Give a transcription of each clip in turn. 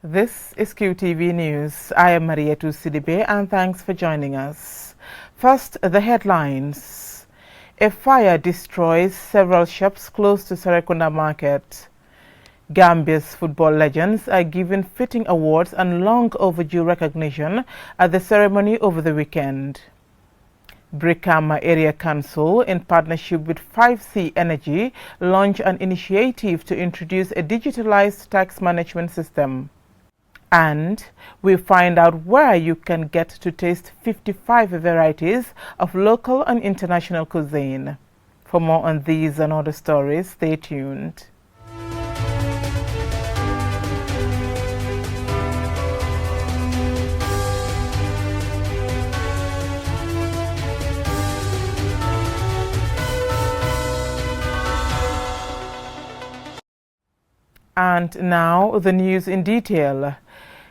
This is QTV News. I am Marietu Sidibe and thanks for joining us. First, the headlines. A fire destroys several shops close to Serekunda market. Gambia's football legends are given fitting awards and long overdue recognition at the ceremony over the weekend. Brikama Area Council, in partnership with 5C Energy, launched an initiative to introduce a digitalized tax management system. And we find out where you can get to taste 55 varieties of local and international cuisine. For more on these and other stories, stay tuned. And now the news in detail.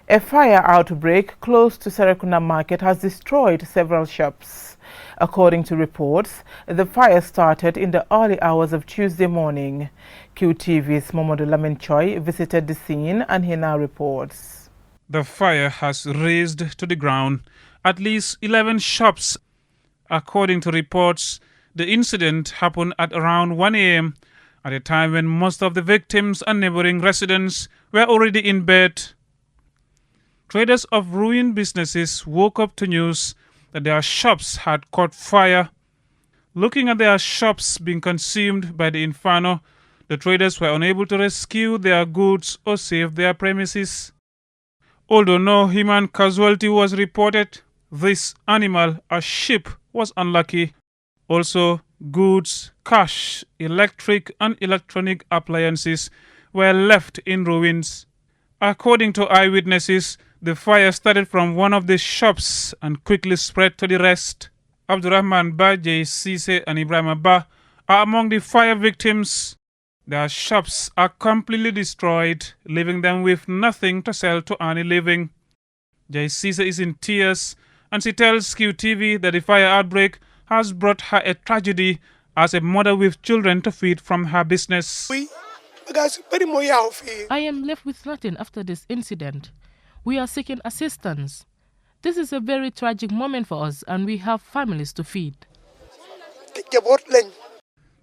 A fire outbreak close to Serekunda market has destroyed several shops. According to reports, the fire started in the early hours of Tuesday morning. QTV's Momodu Laminchoy visited the scene and he now reports. The fire has razed to the ground at least 11 shops. According to reports, the incident happened at around 1 a.m. at a time when most of the victims and neighboring residents were already in bed. Traders of ruined businesses woke up to news that their shops had caught fire. Looking at their shops being consumed by the inferno, the traders were unable to rescue their goods or save their premises. Although no human casualty was reported, this animal, a sheep, was unlucky. Also, goods, cash, electric and electronic appliances were left in ruins. According to eyewitnesses, the fire started from one of the shops and quickly spread to the rest. Abdurrahman Ba, J.C. and Ibrahim Ba are among the fire victims. Their shops are completely destroyed, leaving them with nothing to sell to earn a living. J.C. is in tears and she tells QTV that the fire outbreak has brought her a tragedy as a mother with children to feed from her business. I am left with nothing after this incident. We are seeking assistance. This is a very tragic moment for us and we have families to feed.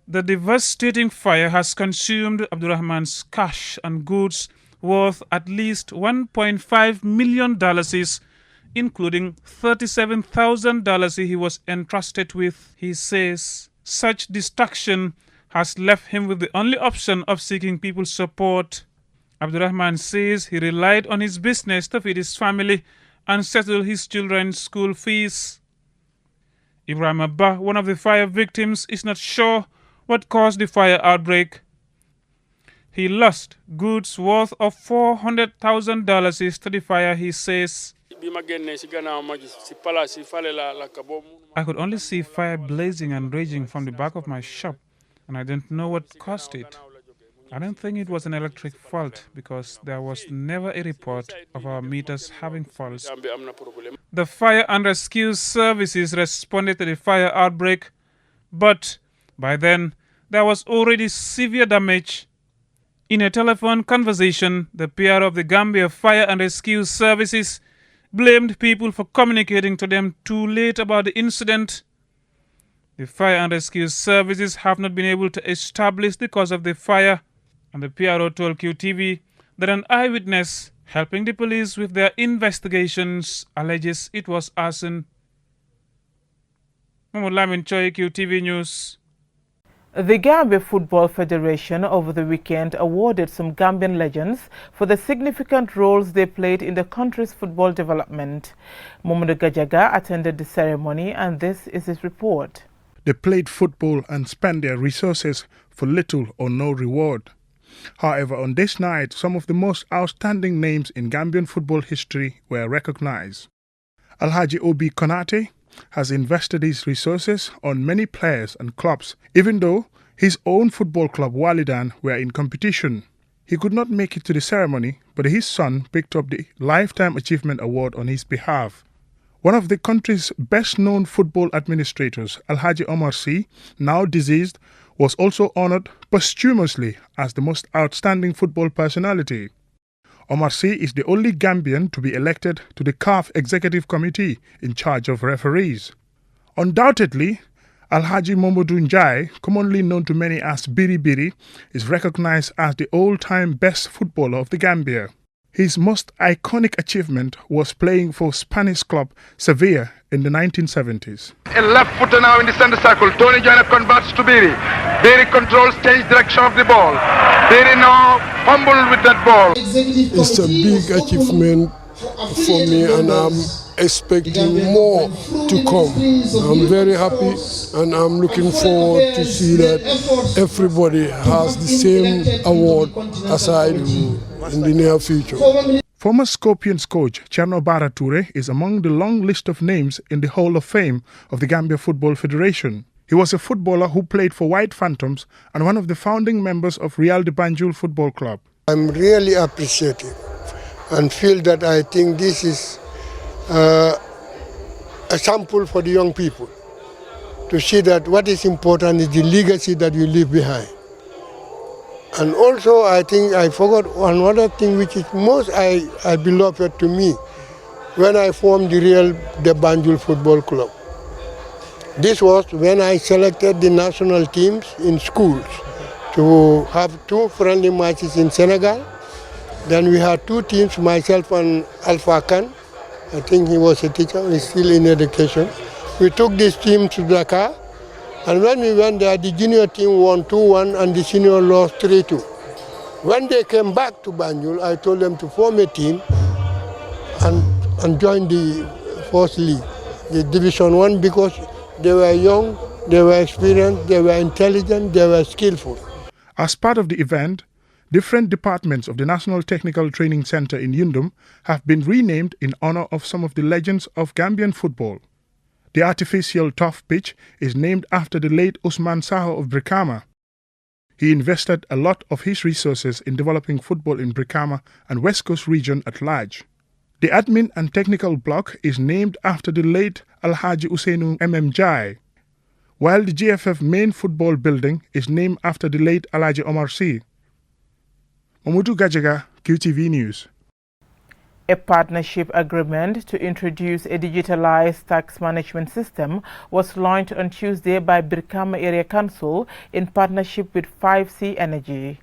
The devastating fire has consumed Abdurrahman's cash and goods worth at least $1.5 million, including $37,000 he was entrusted with. He says such destruction has left him with the only option of seeking people's support. Abdurrahman says he relied on his business to feed his family and settle his children's school fees. Ibrahim Abba, one of the fire victims, is not sure what caused the fire outbreak. He lost goods worth of $400,000 to the fire, he says. I could only see fire blazing and raging from the back of my shop, and I didn't know what caused it. I don't think it was an electric fault because there was never a report of our meters having faults. The fire and rescue services responded to the fire outbreak, but by then there was already severe damage. In a telephone conversation, the PR of the Gambia Fire and Rescue Services blamed people for communicating to them too late about the incident. The Fire and Rescue Services have not been able to establish the cause of the fire, and the PRO told QTV that an eyewitness helping the police with their investigations alleges it was arson. Momodu Laminchoy, QTV News. The Gambia Football Federation over the weekend awarded some Gambian legends for the significant roles they played in the country's football development. Momodu Gajaga attended the ceremony and this is his report. They played football and spent their resources for little or no reward. However, on this night, some of the most outstanding names in Gambian football history were recognized. Alhaji Obi Konate has invested his resources on many players and clubs, even though his own football club Walidan were in competition. He could not make it to the ceremony, but his son picked up the Lifetime Achievement Award on his behalf. One of the country's best-known football administrators, Alhaji Omar Sy, now deceased, was also honored posthumously as the most outstanding football personality. Omar Sy is the only Gambian to be elected to the CAF Executive Committee in charge of referees. Undoubtedly, Alhaji Momodou Njai, commonly known to many as Biri Biri, is recognized as the all-time best footballer of the Gambia. His most iconic achievement was playing for Spanish club Sevilla in the 1970s. A left footer now in the center circle. Tony Joyner converts to Biri. Biri controls change direction of the ball. Biri now fumbled with that ball. It's a big achievement for me, and I'm expecting more to come. I'm very happy, and I'm looking forward to see that everybody has the same award as I do in the near future. Former Scorpions coach Cherno Bara Toure is among the long list of names in the Hall of Fame of the Gambia Football Federation. He was a footballer who played for White Phantoms and one of the founding members of Real de Banjul Football Club. I'm really appreciative and feel that I think this is a sample for the young people to see that what is important is the legacy that you leave behind. And also, I think I forgot another thing which is most I beloved to me when I formed the Real de Banjul Football Club. This was when I selected the national teams in schools to have 2 friendly matches in Senegal. Then we had 2 teams, myself and Alpha Khan. I think he was a teacher, he's still in education. We took this team to Dakar. And when we went there, the junior team won 2-1 and the senior lost 3-2. When they came back to Banjul, I told them to form a team and join the first league, the Division 1, because they were young, they were experienced, they were intelligent, they were skillful. As part of the event, different departments of the National Technical Training Center in Yundum have been renamed in honor of some of the legends of Gambian football. The artificial turf pitch is named after the late Usman Saho of Brikama. He invested a lot of his resources in developing football in Brikama and West Coast region at large. The admin and technical block is named after the late Alhaji Usainu Jai, while the GFF main football building is named after the late Alhaji Omar Sy. Mamudu Gajaga, QTV News. A partnership agreement to introduce a digitalized tax management system was launched on Tuesday by Brikama Area Council in partnership with 5C Energy.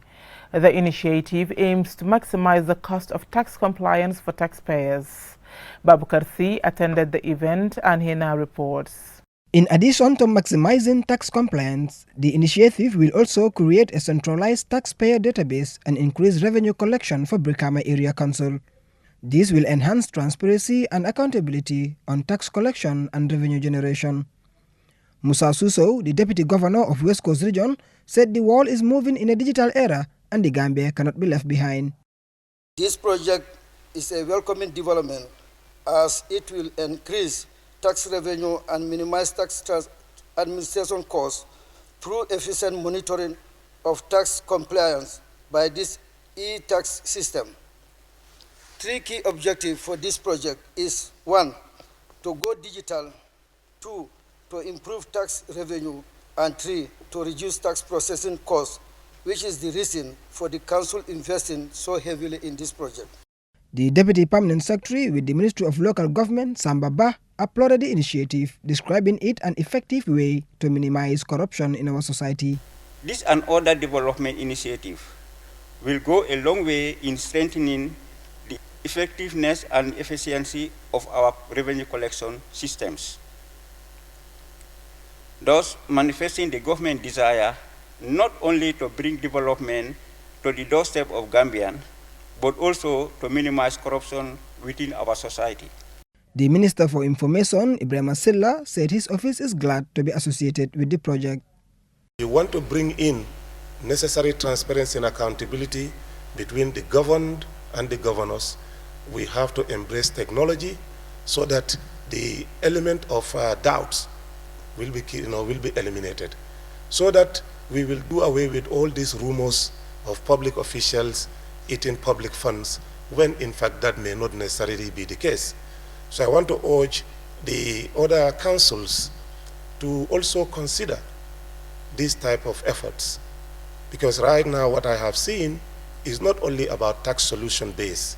The initiative aims to maximize the cost of tax compliance for taxpayers. Babukar C attended the event and he now reports. In addition to maximizing tax compliance, the initiative will also create a centralized taxpayer database and increase revenue collection for Brikama Area Council. This will enhance transparency and accountability on tax collection and revenue generation. Musa Suso, the Deputy Governor of West Coast Region, said the world is moving in a digital era and the Gambia cannot be left behind. This project is a welcoming development as it will increase tax revenue and minimize tax administration costs through efficient monitoring of tax compliance by this e-tax system. 3 key objectives for this project is 1. To go digital, 2. To improve tax revenue, and 3. To reduce tax processing costs, which is the reason for the Council investing so heavily in this project. The Deputy Permanent Secretary with the Ministry of Local Government, Samba Ba, applauded the initiative, describing it an effective way to minimize corruption in our society. This and other development initiative will go a long way in strengthening the effectiveness and efficiency of our revenue collection systems, thus manifesting the government desire not only to bring development to the doorstep of Gambian, but also to minimize corruption within our society. The Minister for Information, Ibrahim Silla, said his office is glad to be associated with the project. We want to bring in necessary transparency and accountability between the governed and the governors. We have to embrace technology so that the element of doubts will be eliminated, so that we will do away with all these rumors of public officials eating public funds, when in fact that may not necessarily be the case. So I want to urge the other councils to also consider these type of efforts, because right now what I have seen is not only about tax solution base.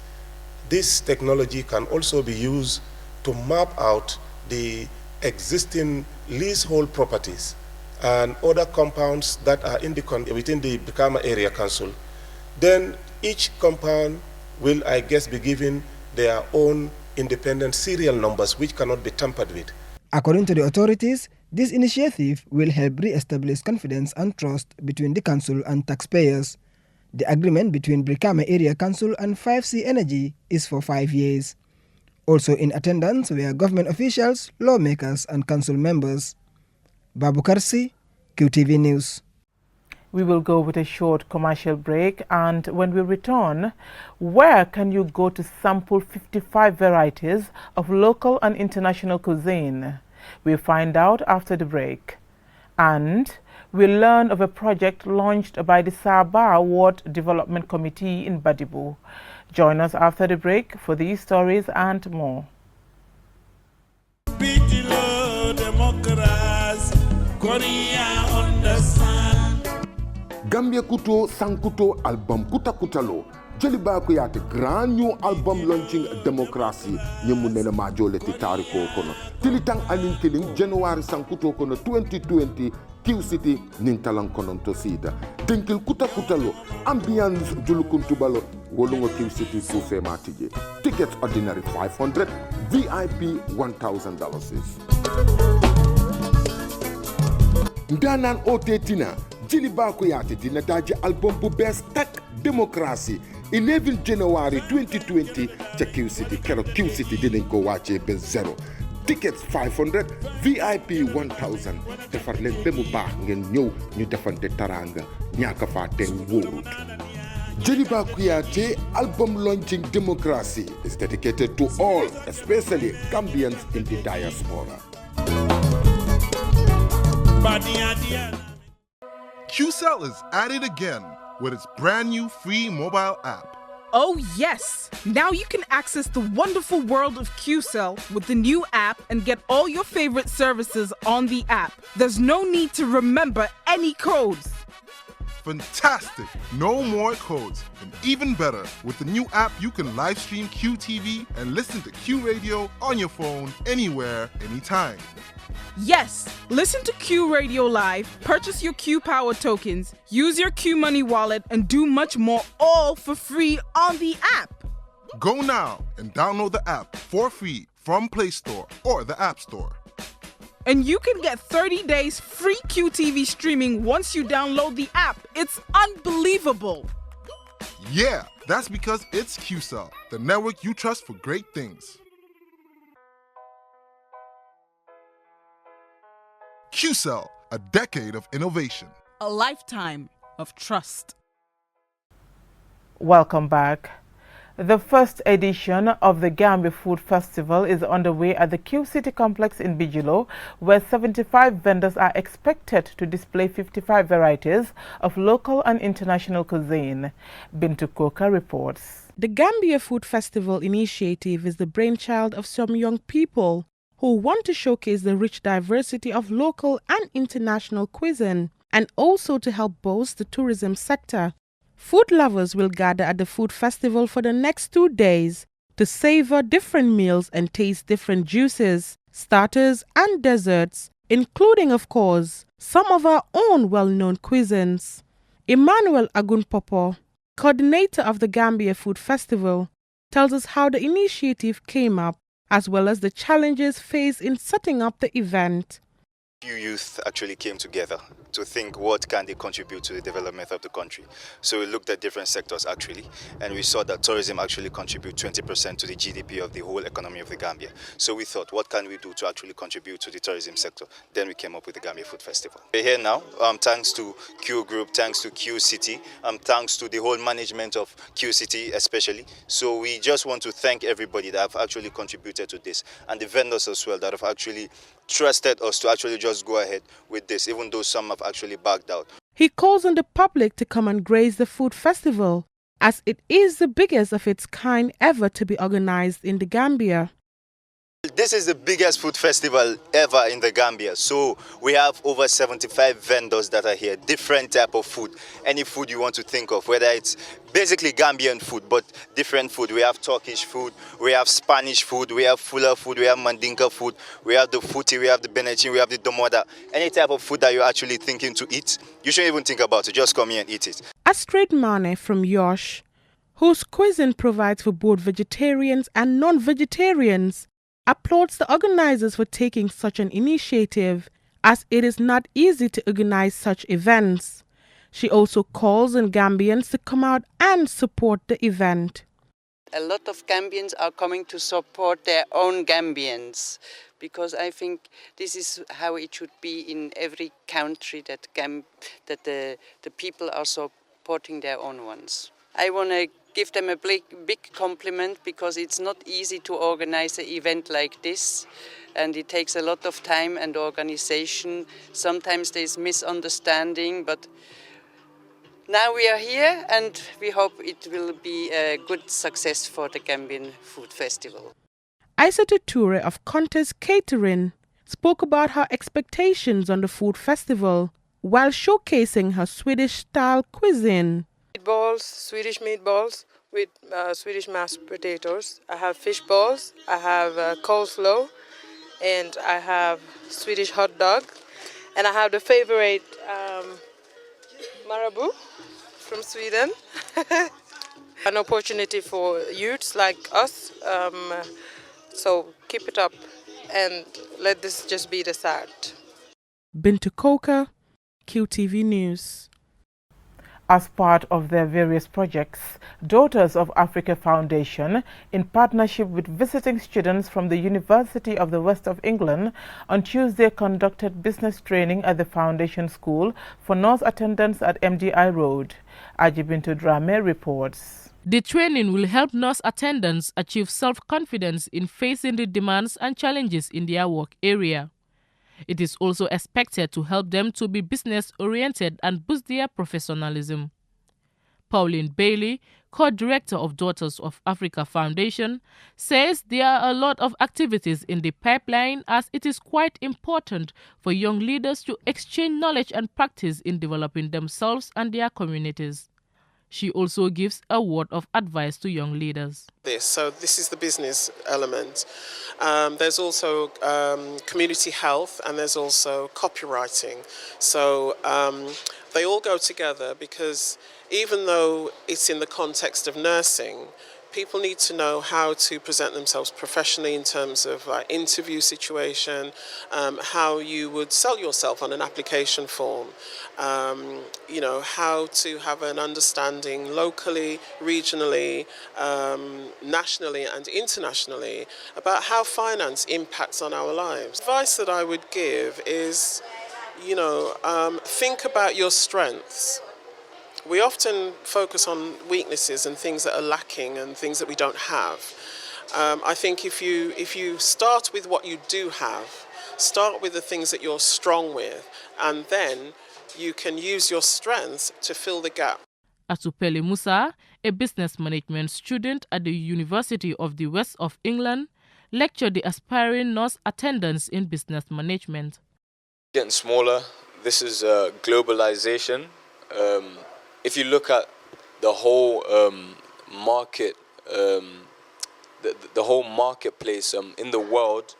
This technology can also be used to map out the existing leasehold properties and other compounds that are in within the Brikama Area Council. Then each compound will, I guess, be given their own independent serial numbers which cannot be tampered with. According to the authorities, this initiative will help re-establish confidence and trust between the council and taxpayers. The agreement between Brikama Area Council and 5C Energy is for 5 years. Also in attendance were government officials, lawmakers and council members. Babu Karsi, QTV News. We will go with a short commercial break, and when we return, where can you go to sample 55 varieties of local and international cuisine? We'll find out after the break. And we'll learn of a project launched by the Saba Ward Development Committee in Badibu. Join us after the break for these stories and more. Gambia Kuto Sankuto album Kuta Kutalo Jeliba Kuyate grand new album launching Democracy Nyemunene Majole Titariko Kono Tilitang Anin Killing January Sankuto Kono 2020 Q City Nintalang Konon Tosida Tinkil Kuta Kutalo Ambiance Julukuntubalo Wolungo Q City Tufe Matije Tickets ordinary $500 VIP $1,000 Ndanan Otetina Jiliba Kuyate dina daji album bu best tak Democracy 11 January 2020 ca Q City kero Q City dinañ ko wàccee ba zero tickets $500 VIP $1,000 defar leen ba mu baax ngeen ñëw ñu defante taranga ñaaka fa ten wóorut Jeliba Kuyate album launching Democracy is dedicated to all, especially Gambians in the diaspora. QCell is at it again with its brand new free mobile app. Oh yes! Now you can access the wonderful world of QCell with the new app and get all your favorite services on the app. There's no need to remember any codes. Fantastic! No more codes. And even better, with the new app you can live stream QTV and listen to Q Radio on your phone anywhere, anytime. Yes, listen to Q Radio Live, purchase your Q Power tokens, use your Q Money wallet, and do much more, all for free on the app. Go now and download the app for free from Play Store or the App Store. And you can get 30 days free QTV streaming once you download the app. It's unbelievable. Yeah, that's because it's QCell, the network you trust for great things. QCell, a decade of innovation. A lifetime of trust. Welcome back. The first edition of the Gambia Food Festival is underway at the Q City Complex in Bijilo, where 75 vendors are expected to display 55 varieties of local and international cuisine. Bintu Koka reports. The Gambia Food Festival initiative is the brainchild of some young people who want to showcase the rich diversity of local and international cuisine and also to help boost the tourism sector. Food lovers will gather at the food festival for the next 2 days to savor different meals and taste different juices, starters and desserts, including, of course, some of our own well-known cuisines. Emmanuel Agunpopo, coordinator of the Gambia Food Festival, tells us how the initiative came up as well as the challenges faced in setting up the event. Few youth actually came together to think what can they contribute to the development of the country. So we looked at different sectors actually, and we saw that tourism actually contributes 20% to the GDP of the whole economy of the Gambia. So we thought, what can we do to actually contribute to the tourism sector? Then we came up with the Gambia Food Festival. We're here now, thanks to Q Group, thanks to Q City, thanks to the whole management of Q City especially. So we just want to thank everybody that have actually contributed to this, and the vendors as well that have actually trusted us to actually just go ahead with this, even though some have actually backed out. He calls on the public to come and grace the food festival, as it is the biggest of its kind ever to be organized in the Gambia. This is the biggest food festival ever in the Gambia. So we have over 75 vendors that are here, different type of food. Any food you want to think of, whether it's basically Gambian food, but different food. We have Turkish food, we have Spanish food, we have Fula food, we have Mandinka food, we have the Futi, we have the Benachin, we have the Domoda. Any type of food that you're actually thinking to eat, you shouldn't even think about it. Just come here and eat it. Astrid Mane from Yosh, whose cuisine provides for both vegetarians and non-vegetarians, applauds the organizers for taking such an initiative, as it is not easy to organize such events. She also calls on Gambians to come out and support the event. A lot of Gambians are coming to support their own Gambians, because I think this is how it should be in every country, that the people are supporting their own ones. I want to give them a big compliment, because it's not easy to organize an event like this, and it takes a lot of time and organization. Sometimes there's misunderstanding, but now we are here, and we hope it will be a good success for the Gambian Food Festival. Aissatou Toure of Contest Catering spoke about her expectations on the food festival while showcasing her Swedish-style cuisine. Meatballs, Swedish meatballs with Swedish mashed potatoes. I have fish balls, I have coleslaw, and I have Swedish hot dog. And I have the favorite marabu from Sweden. An opportunity for youths like us. So keep it up and let this just be the start. Bintu Koka, QTV News. As part of their various projects, Daughters of Africa Foundation, in partnership with visiting students from the University of the West of England, on Tuesday conducted business training at the Foundation School for nurse attendants at MDI Road. Ajibintu Drame reports. The training will help nurse attendants achieve self-confidence in facing the demands and challenges in their work area. It is also expected to help them to be business-oriented and boost their professionalism. Pauline Bailey, co-director of Daughters of Africa Foundation, says there are a lot of activities in the pipeline, as it is quite important for young leaders to exchange knowledge and practice in developing themselves and their communities. She also gives a word of advice to young leaders. So this is the business element. There's also community health, and there's also copywriting. So they all go together, because even though it's in the context of nursing, people need to know how to present themselves professionally in terms of interview situation, how you would sell yourself on an application form, you know, how to have an understanding locally, regionally, nationally and internationally about how finance impacts on our lives. Advice that I would give is, you know, think about your strengths. We often focus on weaknesses and things that are lacking and things that we don't have. I think if you start with what you do have, start with the things that you're strong with, and then you can use your strengths to fill the gap. Atupele Musa, a business management student at the University of the West of England, lectured the aspiring nurse attendants in business management. Getting smaller, this is globalization. If you look at the whole market, the whole marketplace in the world,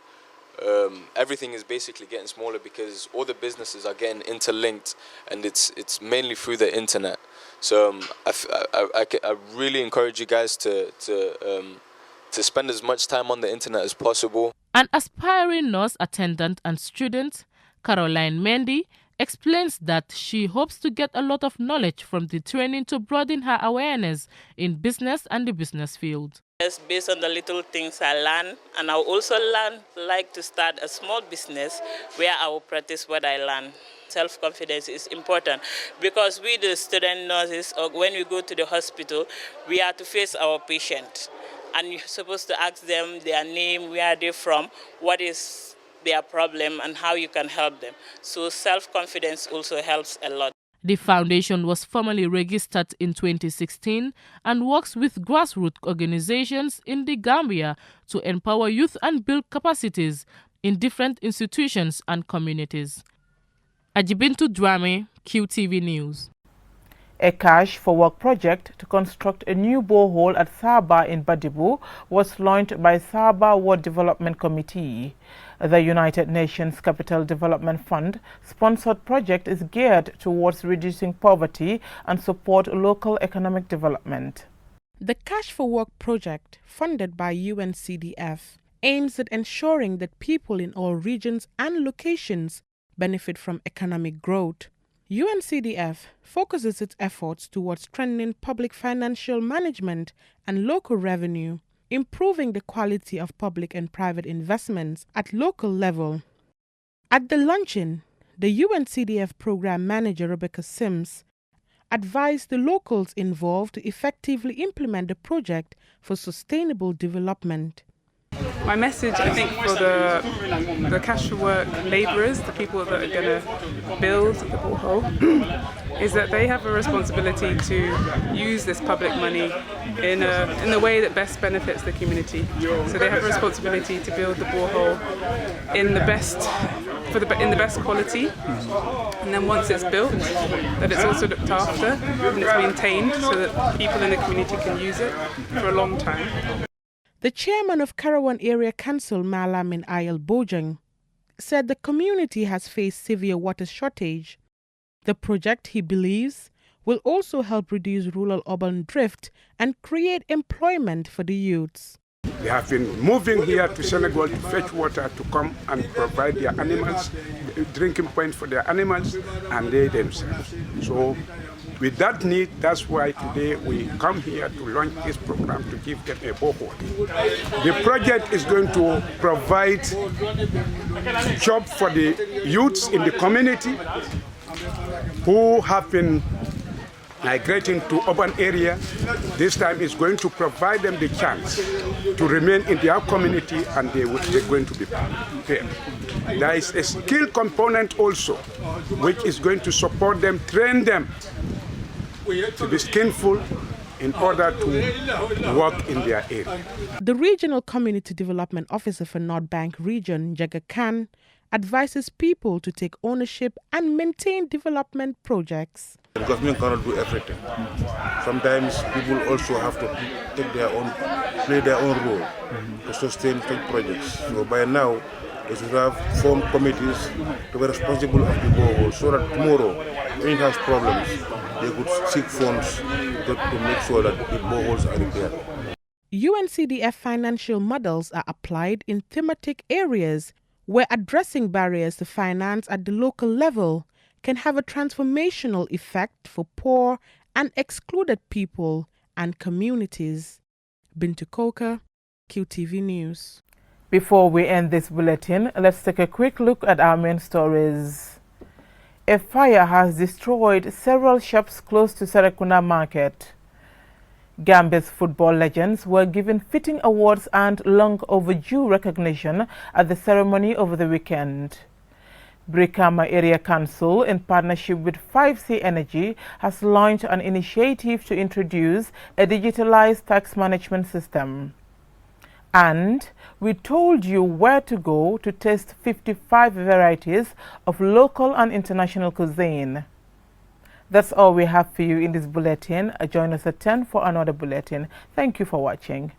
everything is basically getting smaller, because all the businesses are getting interlinked, and it's mainly through the internet. So I really encourage you guys to spend as much time on the internet as possible. An aspiring nurse attendant and student, Caroline Mendy, explains that she hopes to get a lot of knowledge from the training to broaden her awareness in business and the business field. Yes, based on the little things I learn, and I also like to start a small business where I will practice what I learn. Self-confidence is important, because we, the student nurses, or when we go to the hospital, we are to face our patient, and you're supposed to ask them their name, where they're from, what is their problem, and how you can help them. So self-confidence also helps a lot. The foundation was formally registered in 2016 and works with grassroots organizations in the Gambia to empower youth and build capacities in different institutions and communities. Ajibintu Dwame, QTV News. A cash for work project to construct a new borehole at Saba in Badibu was launched by Saba Ward Development Committee. The United Nations Capital Development Fund sponsored project is geared towards reducing poverty and support local economic development. The Cash for Work project, funded by UNCDF, aims at ensuring that people in all regions and locations benefit from economic growth. UNCDF focuses its efforts towards strengthening public financial management and local revenue, improving the quality of public and private investments at local level. At the luncheon, the UNCDF program manager Rebecca Sims advised the locals involved to effectively implement the project for sustainable development. My message, I think, for the cash for work labourers, the people that are going to build the borehole, is that they have a responsibility to use this public money in the way that best benefits the community. So they have a responsibility to build the borehole in the best quality, and then once it's built, that it's also looked after and it's maintained so that people in the community can use it for a long time. The chairman of Karawan Area Council, Malamin Ayel Bojang, said the community has faced severe water shortage. The project, he believes, will also help reduce rural-urban drift and create employment for the youths. They have been moving here to Senegal to fetch water to come and provide their animals, drinking point for their animals, and they themselves. So with that need, that's why today we come here to launch this program to give them a borehole. The project is going to provide job for the youths in the community who have been migrating to urban area. This time is going to provide them the chance to remain in their community, and they're going to be paid. There is a skill component also, which is going to support them, train them to be skillful in order to work in their area. The Regional Community Development Officer for North Bank Region, Jaga Khan, advises people to take ownership and maintain development projects. The government cannot do everything. Sometimes people also have to play their own role to sustain such projects. So by now, they should have formed committees to be responsible of the borehole, so that tomorrow, when it has problems, they could seek funds to make sure that the boreholes are repaired. UNCDF financial models are applied in thematic areas where addressing barriers to finance at the local level can have a transformational effect for poor and excluded people and communities. Bintu Koka, QTV News. Before we end this bulletin, let's take a quick look at our main stories. A fire has destroyed several shops close to Serekunda market. Gambia's football legends were given fitting awards and long overdue recognition at the ceremony over the weekend. Brikama Area Council, in partnership with 5C Energy, has launched an initiative to introduce a digitalized tax management system. And we told you where to go to taste 55 varieties of local and international cuisine. That's all we have for you in this bulletin. Join us at 10 for another bulletin. Thank you for watching.